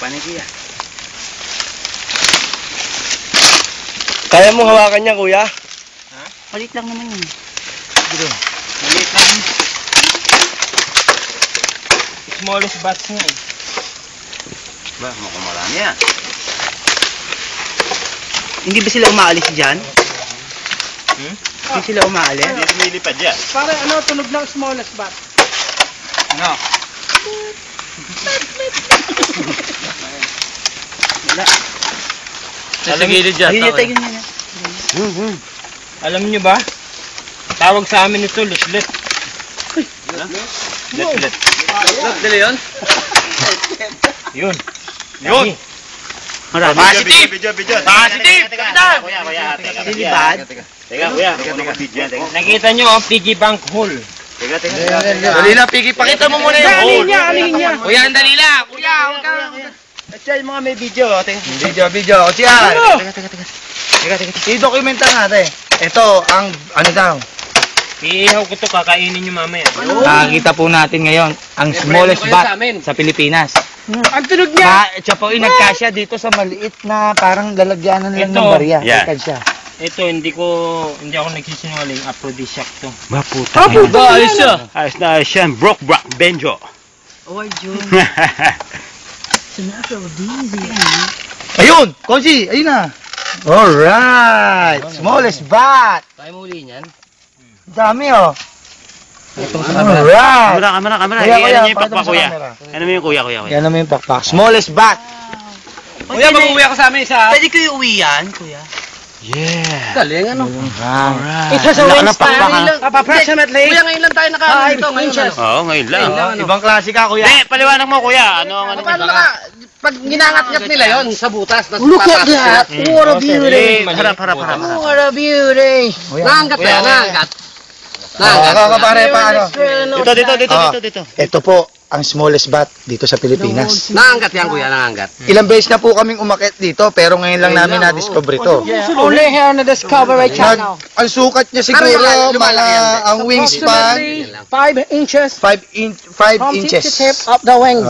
Panikiya. Kaya mong hawakan niya, kuya? Ha? Palit lang naman yun. Dito. Maliit lang. Smallest batch nga eh. Ba, mukhang marami yan. Hindi ba sila umaalis dyan? Hindi sila umaalis? Hindi lumilipad yan. Pare, ano, tunog ng smallest bat. Ano? Wala. Nasa gilid dyan. Ayun, tayo ganyan. Alam nyo ba? Tawag sa amin ito, letlet. Letlet. Dali yun? Yun. Yun. Marami. Positive! Positive! Kapitan! Silibad. Teka, kuya. Nakita nyo, oh, piggy bank hole. Teka. Dali na, Piggy. Pakita mo muna yung hole. Alihin niya. Kuya, ang dali lang. Kuya, huwag ka. At yung mga may video, oh. Teka. Video. O siya. Teka. I-documenta natin. Ito, ang, ano daw? Iihaw ko to, kakainin nyo mamaya. Nakakita po natin ngayon ang smallest bat sa Pilipinas. Ang tunog niya. Siya po ay nagkasya dito sa maliit na parang lalagyanan lang ng Ito. barya. Yeah. Nagkasya. Ito, hindi ako nagsisinungaling. Aphrodisiac to. Maputa. Ayos siya. Ayos na ayos yan. Brock Benjo. Oh, Jun. Ayun! Koji! Ayun na! Alright! Smallest bat! Kaya mo uli niyan? Dami oh! Alright! Kamera. Kuya, Ano nyo yung pakita mo pakpak, sa kuya? camera. Ano mo yung kuya? Yan naman yung pakpak. Smallest bat! Kuya, mag-uwi ako sa amin sa... Pwede ko iuwi yan, kuya. Yeah. Galing, ano? Alright! It has a wingspan. pakpak, Approximately. Kuya, ngayon lang tayo nakaano dito. Ngayon lang. Oo, ngayon lang. Ibang klase ka kuya. Hindi, paliwanag mo, kuya. Ano ang ano? Paano pag ginangat-ngat nila yon sa butas, Look at that! What a beauty! Harap. What a beauty! Naanggat na, naanggat. Pare, paano? Dito. Ito po ang smallest bat dito sa Pilipinas. Naanggat yan, kuya, naanggat. Ilang beses na po kaming umakit dito pero ngayon lang namin na-discover ito. Only here on the Discovery Channel. Ang sukat niya siguro mga ang wingspan 5 inches 5 from tip inches. to tip of the wings.